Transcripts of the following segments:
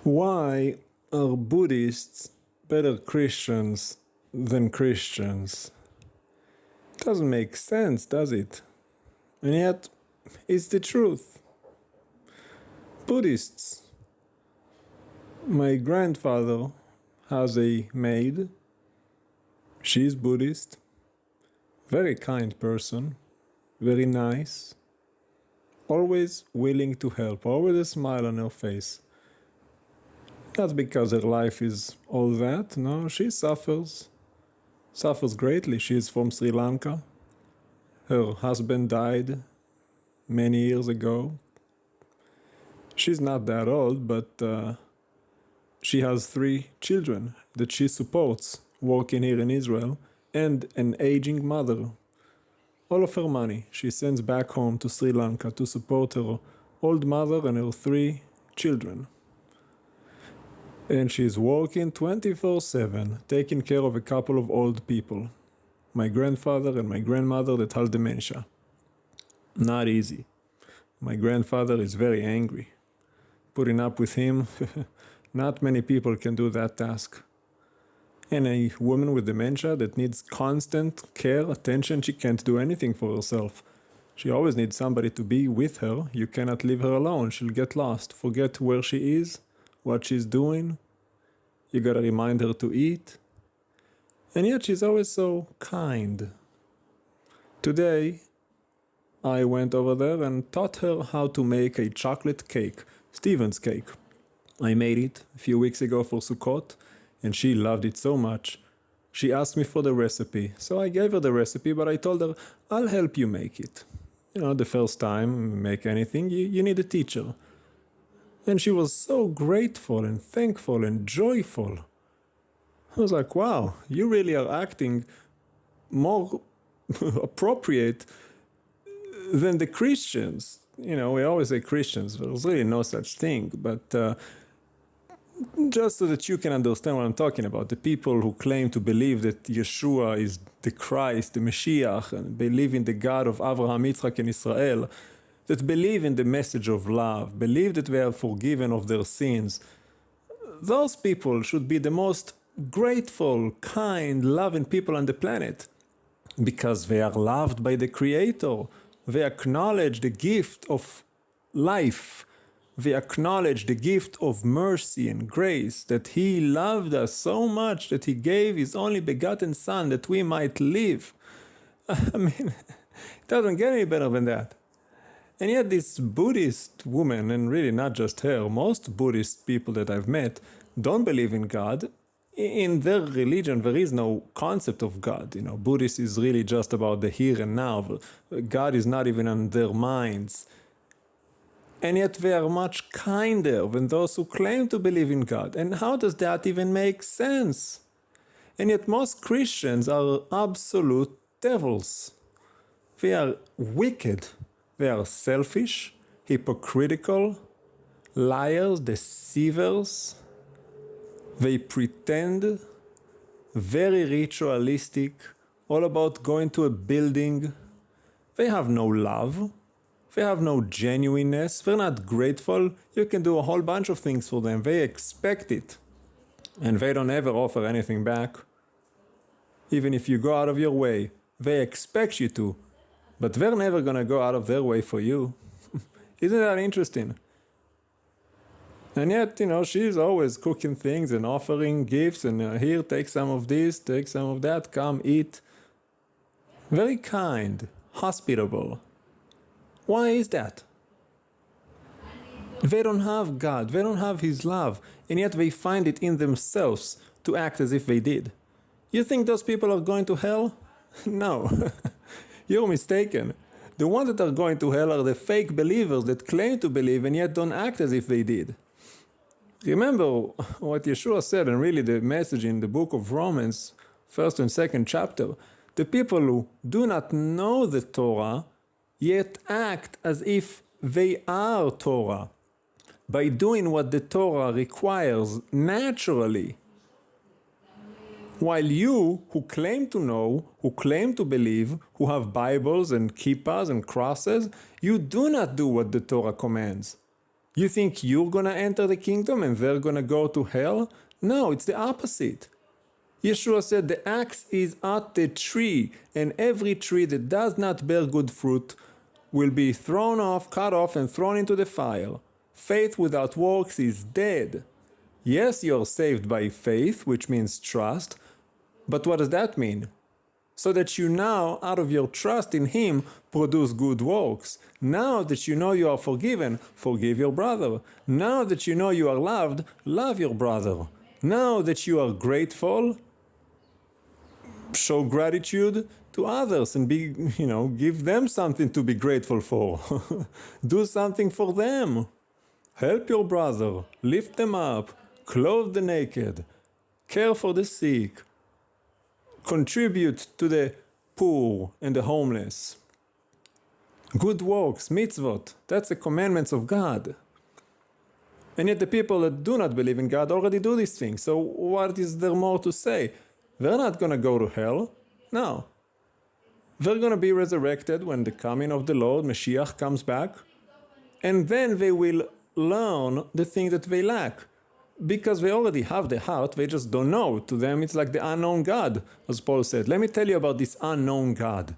Why are Buddhists better Christians than Christians? Doesn't make sense, does it? And yet, it's the truth. Buddhists. My grandfather has a maid. She's Buddhist. Very kind person. Very nice. Always willing to help. Always a smile on her face. Not because her life is all that, no, she suffers greatly. She is from Sri Lanka. Her husband died many years ago. She's not that old, but she has 3 children that she supports working here in Israel and an aging mother. All of her money she sends back home to Sri Lanka to support her old mother and her 3 children. And she's working 24/7, taking care of a couple of old people. My grandfather and my grandmother that has dementia. Not easy. My grandfather is very angry. Putting up with him, not many people can do that task. And a woman with dementia that needs constant care, attention, she can't do anything for herself. She always needs somebody to be with her. You cannot leave her alone. She'll get lost, forget where she is, what she's doing. You gotta remind her to eat. And yet she's always so kind. Today, I went over there and taught her how to make a chocolate cake, Stephen's cake. I made it a few weeks ago for Sukkot, and she loved it so much. She asked me for the recipe, so I gave her the recipe, but I told her, I'll help you make it. You know, the first time you make anything, you need a teacher. And she was so grateful and thankful and joyful. I was like, wow, you really are acting more appropriate than the Christians. You know, we always say Christians, there's really no such thing, but just so that you can understand what I'm talking about, the people who claim to believe that Yeshua is the Christ, the Mashiach, and believe in the God of Abraham, Yitzchak, and Israel, that believe in the message of love, believe that they are forgiven of their sins, those people should be the most grateful, kind, loving people on the planet, because they are loved by the Creator. They acknowledge the gift of life. They acknowledge the gift of mercy and grace, that He loved us so much that He gave His only begotten Son that we might live. I mean, it doesn't get any better than that. And yet this Buddhist woman, and really not just her, most Buddhist people that I've met, don't believe in God. In their religion, there is no concept of God. You know, Buddhist is really just about the here and now. God is not even on their minds. And yet they are much kinder than those who claim to believe in God. And how does that even make sense? And yet most Christians are absolute devils. They are wicked. They are selfish, hypocritical, liars, deceivers. They pretend, very ritualistic, all about going to a building. They have no love. They have no genuineness. They're not grateful. You can do a whole bunch of things for them. They expect it. And they don't ever offer anything back. Even if you go out of your way, they expect you to. But they're never going to go out of their way for you. Isn't that interesting? And yet, you know, she's always cooking things and offering gifts and here, take some of this, take some of that, come eat. Very kind, hospitable. Why is that? They don't have God, they don't have His love, and yet they find it in themselves to act as if they did. You think those people are going to hell? No. You're mistaken. The ones that are going to hell are the fake believers that claim to believe and yet don't act as if they did. Remember what Yeshua said, and really the message in the book of Romans, 1st and 2nd chapter. The people who do not know the Torah, yet act as if they are Torah, by doing what the Torah requires naturally. While you, who claim to know, who claim to believe, who have Bibles and kippas and crosses, you do not do what the Torah commands. You think you're gonna enter the kingdom and they're gonna go to hell? No, it's the opposite. Yeshua said the axe is at the tree, and every tree that does not bear good fruit will be thrown off, cut off, and thrown into the fire. Faith without works is dead. Yes, you're saved by faith, which means trust, but what does that mean? So that you now, out of your trust in Him, produce good works. Now that you know you are forgiven, forgive your brother. Now that you know you are loved, love your brother. Now that you are grateful, show gratitude to others and give them something to be grateful for. Do something for them. Help your brother, lift them up, clothe the naked, care for the sick, contribute to the poor and the homeless. Good works, mitzvot, that's the commandments of God. And yet the people that do not believe in God already do these things. So what is there more to say? They're not going to go to hell. No. They're going to be resurrected when the coming of the Lord, Mashiach, comes back. And then they will learn the thing that they lack. Because they already have the heart, they just don't know. To them, it's like the unknown God, as Paul said. Let me tell you about this unknown God.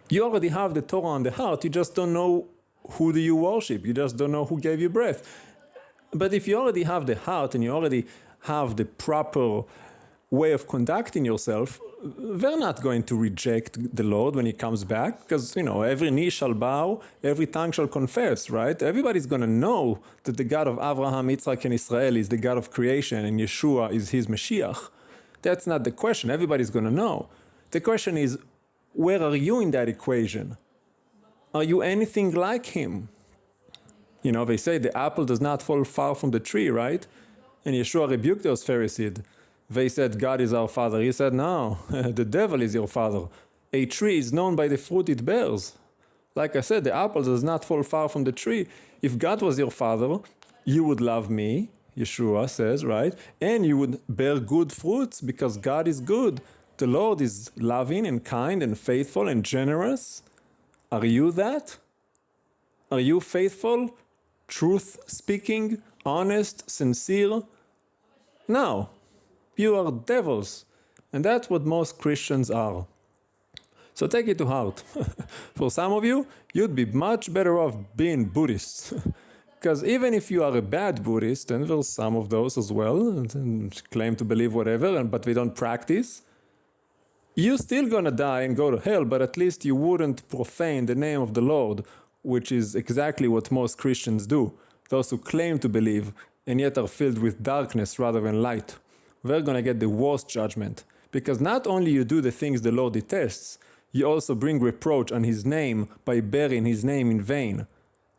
You already have the Torah on the heart, you just don't know who do you worship. You just don't know who gave you breath. But if you already have the heart and you already have the proper way of conducting yourself, they're not going to reject the Lord when He comes back, because, every knee shall bow, every tongue shall confess, right? Everybody's going to know that the God of Abraham, Yitzhak, and Israel is the God of creation and Yeshua is His Mashiach. That's not the question. Everybody's going to know. The question is, where are you in that equation? Are you anything like Him? They say the apple does not fall far from the tree, right? And Yeshua rebuked those Pharisees. They said, God is our father. He said, no, the devil is your father. A tree is known by the fruit it bears. Like I said, the apple does not fall far from the tree. If God was your father, you would love me, Yeshua says, right? And you would bear good fruits because God is good. The Lord is loving and kind and faithful and generous. Are you that? Are you faithful, truth-speaking, honest, sincere? No. You are devils. And that's what most Christians are. So take it to heart. For some of you, you'd be much better off being Buddhists. Because even if you are a bad Buddhist, and there's some of those as well, and claim to believe whatever, but they don't practice, you're still gonna die and go to hell, but at least you wouldn't profane the name of the Lord, which is exactly what most Christians do. Those who claim to believe, and yet are filled with darkness rather than light. They're going to get the worst judgment. Because not only you do the things the Lord detests, you also bring reproach on His name by bearing His name in vain.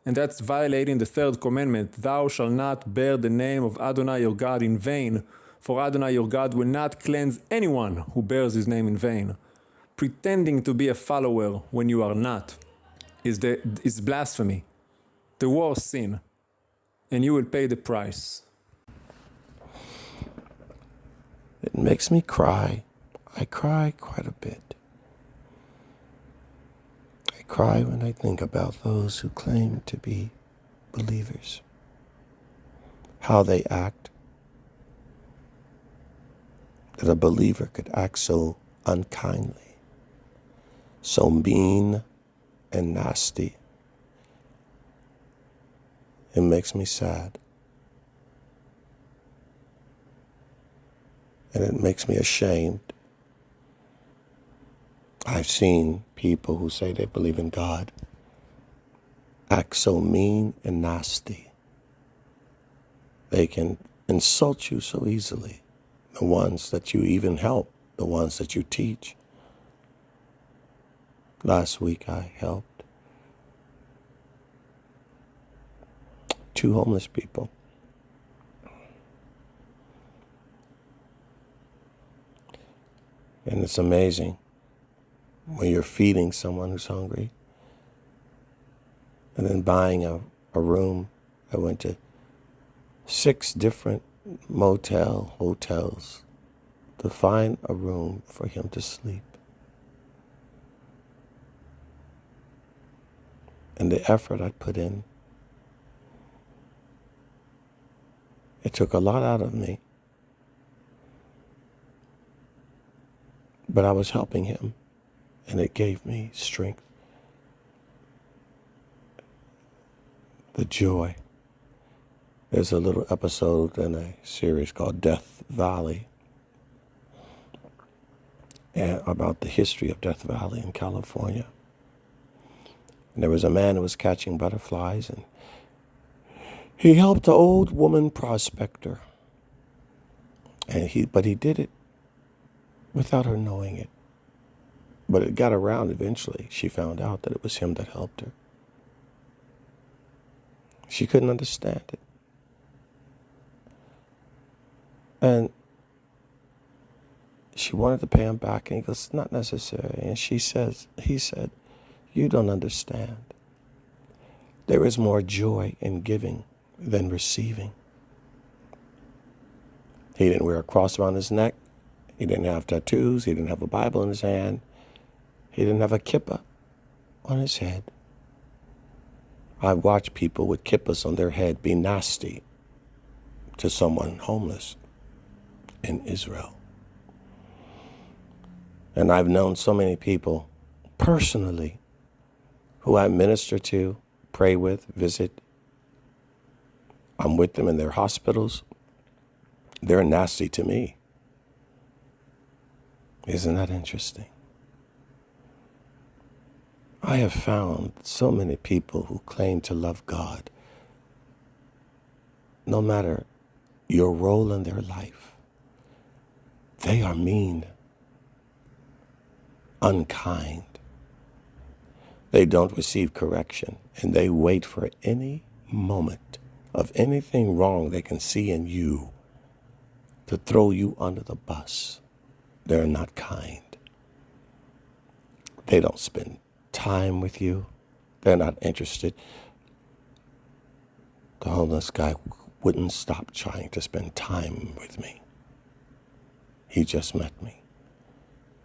And that's violating the third commandment, thou shalt not bear the name of Adonai your God in vain, for Adonai your God will not cleanse anyone who bears His name in vain. Pretending to be a follower when you are not is blasphemy, the worst sin, and you will pay the price. It makes me cry. I cry quite a bit. I cry when I think about those who claim to be believers, how they act, that a believer could act so unkindly, so mean and nasty. It makes me sad. And it makes me ashamed. I've seen people who say they believe in God act so mean and nasty. They can insult you so easily. The ones that you even help, the ones that you teach. Last week I helped 2 homeless people. And it's amazing when you're feeding someone who's hungry and then buying a room. I went to 6 different hotels to find a room for him to sleep. And the effort I put in, It took a lot out of me, but I was helping him, and it gave me strength, the joy. There's a little episode in a series called Death Valley, and about the history of Death Valley in California. And there was a man who was catching butterflies, and he helped an old woman prospector. But he did it without her knowing it. But it got around eventually. She found out that it was him that helped her. She couldn't understand it. And she wanted to pay him back, and he goes, "It's not necessary." And he said, "You don't understand. There is more joy in giving than receiving." He didn't wear a cross around his neck. He didn't have tattoos. He didn't have a Bible in his hand. He didn't have a kippah on his head. I watch people with kippahs on their head be nasty to someone homeless in Israel. And I've known so many people personally who I minister to, pray with, visit. I'm with them in their hospitals. They're nasty to me. Isn't that interesting? I have found so many people who claim to love God, no matter your role in their life, they are mean, unkind. They don't receive correction, and they wait for any moment of anything wrong they can see in you to throw you under the bus. They're not kind. They don't spend time with you. They're not interested. The homeless guy wouldn't stop trying to spend time with me. He just met me.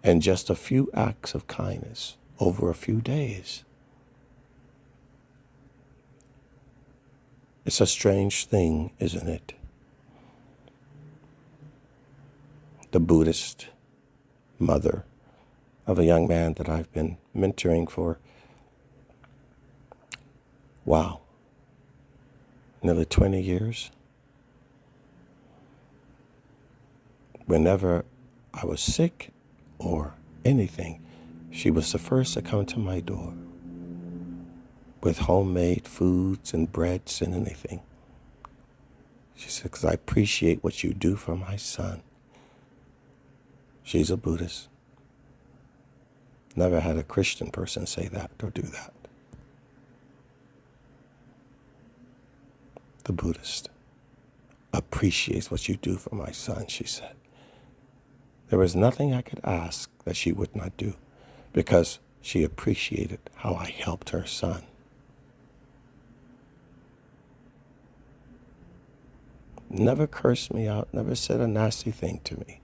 And just a few acts of kindness over a few days. It's a strange thing, isn't it? The Buddhist mother of a young man that I've been mentoring for, nearly 20 years. Whenever I was sick or anything, she was the first to come to my door with homemade foods and breads and anything. She said, "Because I appreciate what you do for my son." She's a Buddhist. Never had a Christian person say that or do that. The Buddhist appreciates what you do for my son, she said. There was nothing I could ask that she would not do because she appreciated how I helped her son. Never cursed me out, never said a nasty thing to me.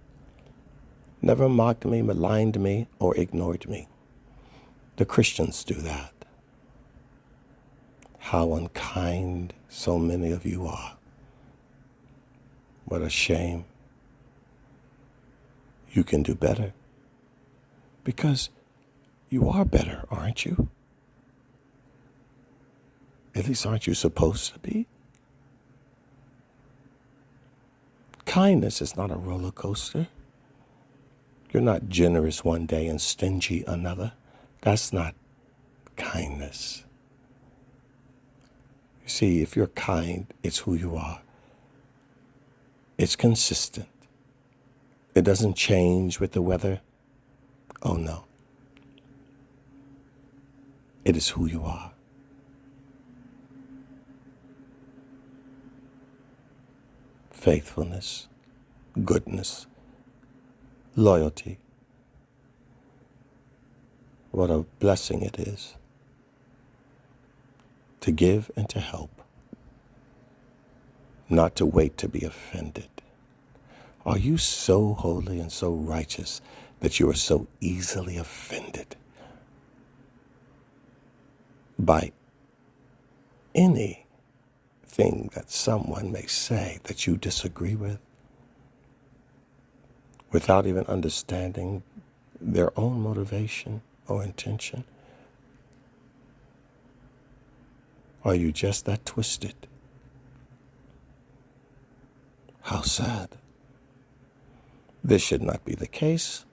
Never mocked me, maligned me, or ignored me. The Christians do that. How unkind so many of you are. What a shame. You can do better. Because you are better, aren't you? At least aren't you supposed to be? Kindness is not a roller coaster. You're not generous one day and stingy another. That's not kindness. You see, if you're kind, it's who you are. It's consistent. It doesn't change with the weather. Oh no. It is who you are. Faithfulness, goodness, loyalty. What a blessing it is to give and to help, not to wait to be offended. Are you so holy and so righteous that you are so easily offended by anything anything that someone may say that you disagree with without even understanding their own motivation or intention? Are you just that twisted? How sad. This should not be the case.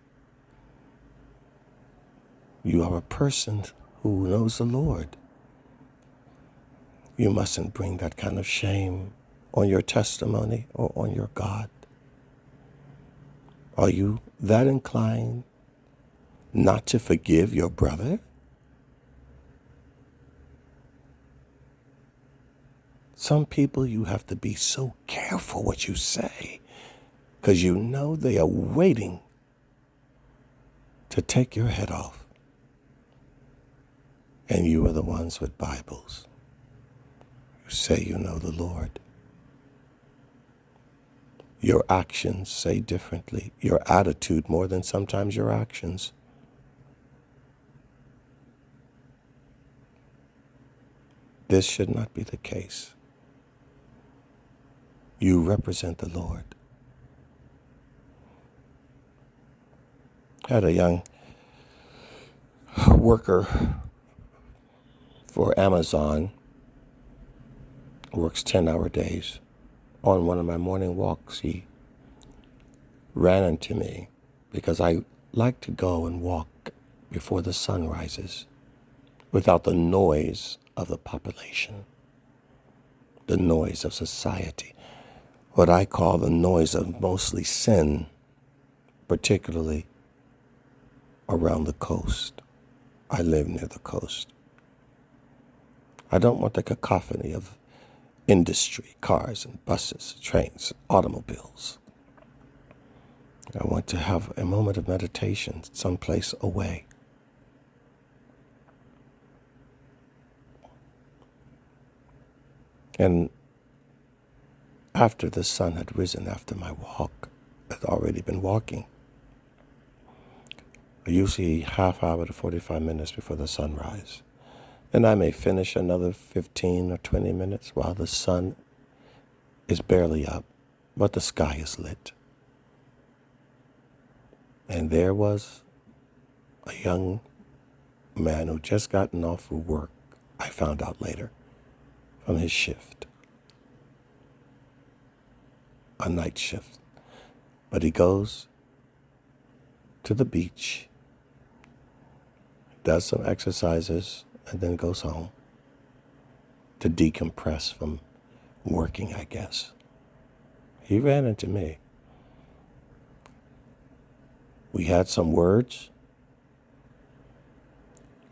You are a person who knows the Lord. You mustn't bring that kind of shame on your testimony or on your God. Are you that inclined not to forgive your brother? Some people, you have to be so careful what you say, because you know they are waiting to take your head off. And you are the ones with Bibles. You say you know the Lord. Your actions say differently. Your attitude more than sometimes your actions. This should not be the case. You represent the Lord. I had a young worker for Amazon, works 10-hour days. On one of my morning walks, he ran into me because I like to go and walk before the sun rises without the noise of the population, the noise of society, what I call the noise of mostly sin, particularly around the coast. I live near the coast. I don't want the cacophony of industry, cars and buses, trains, automobiles. I want to have a moment of meditation someplace away. And after the sun had risen, after my walk, I'd already been walking, usually half hour to 45 minutes before the sunrise. And I may finish another 15 or 20 minutes while the sun is barely up, but the sky is lit. And there was a young man who just gotten off of work, I found out later, from his shift, a night shift. But he goes to the beach, does some exercises, and then goes home to decompress from working, I guess. He ran into me. We had some words,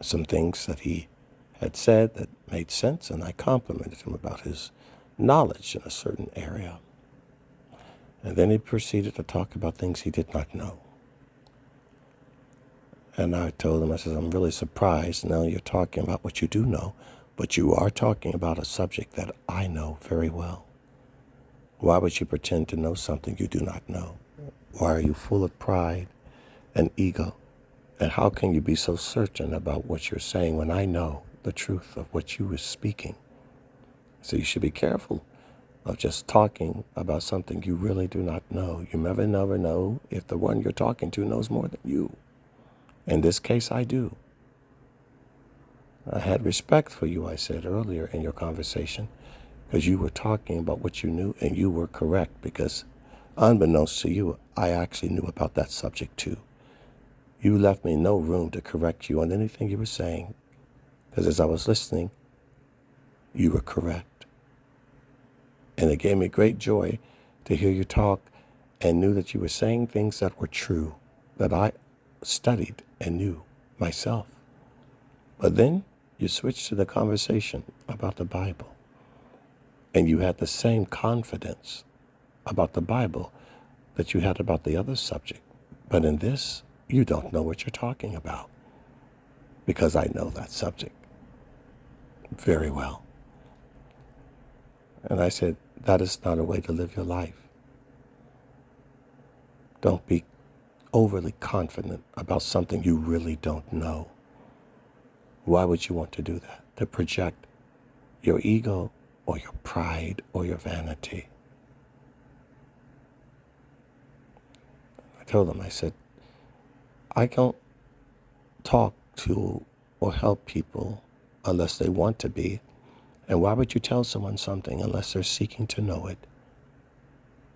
some things that he had said that made sense, and I complimented him about his knowledge in a certain area. And then he proceeded to talk about things he did not know. And I told him, I said, I'm really surprised now you're talking about what you do know, but you are talking about a subject that I know very well. Why would you pretend to know something you do not know? Why are you full of pride and ego? And how can you be so certain about what you're saying when I know the truth of what you are speaking? So you should be careful of just talking about something you really do not know. You never know if the one you're talking to knows more than you. In this case, I do. I had respect for you, I said earlier in your conversation, because you were talking about what you knew, and you were correct, because unbeknownst to you, I actually knew about that subject too. You left me no room to correct you on anything you were saying, because as I was listening, you were correct. And it gave me great joy to hear you talk and knew that you were saying things that were true, that I studied and knew myself. But then you switched to the conversation about the Bible, and you had the same confidence about the Bible that you had about the other subject. But in this, you don't know what you're talking about, because I know that subject very well. And I said, that is not a way to live your life. Don't be overly confident about something you really don't know. Why would you want to do that? To project your ego or your pride or your vanity. I told him, I said, I don't talk to or help people unless they want to be. And why would you tell someone something unless they're seeking to know it?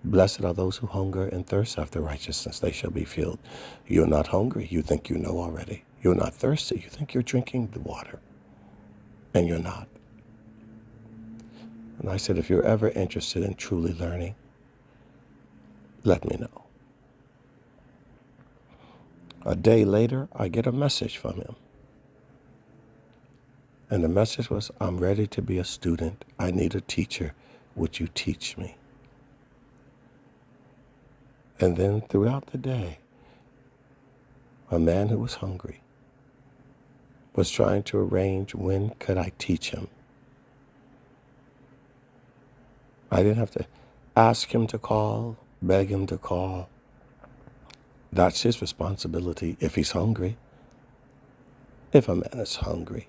Blessed are those who hunger and thirst after righteousness, they shall be filled. You're not hungry, you think you know already. You're not thirsty, you think you're drinking the water. And you're not. And I said, if you're ever interested in truly learning, let me know. A day later, I get a message from him. And the message was, I'm ready to be a student. I need a teacher. Would you teach me? And then throughout the day, a man who was hungry was trying to arrange when could I teach him. I didn't have to ask him to call, beg him to call. That's his responsibility if he's hungry. If a man is hungry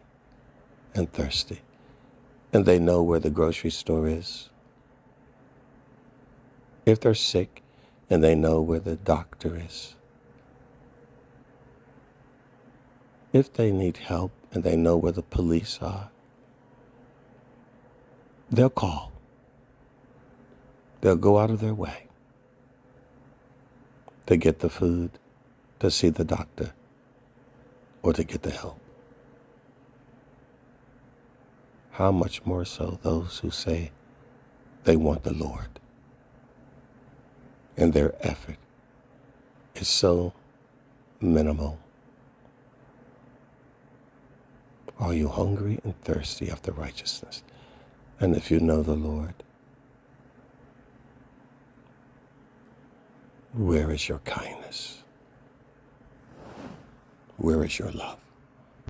and thirsty, and they know where the grocery store is. If they're sick and they know where the doctor is. If they need help and they know where the police are, they'll call. They'll go out of their way to get the food, to see the doctor, or to get the help. How much more so those who say they want the Lord, and their effort is so minimal. Are you hungry and thirsty after righteousness? And if you know the Lord, where is your kindness? Where is your love?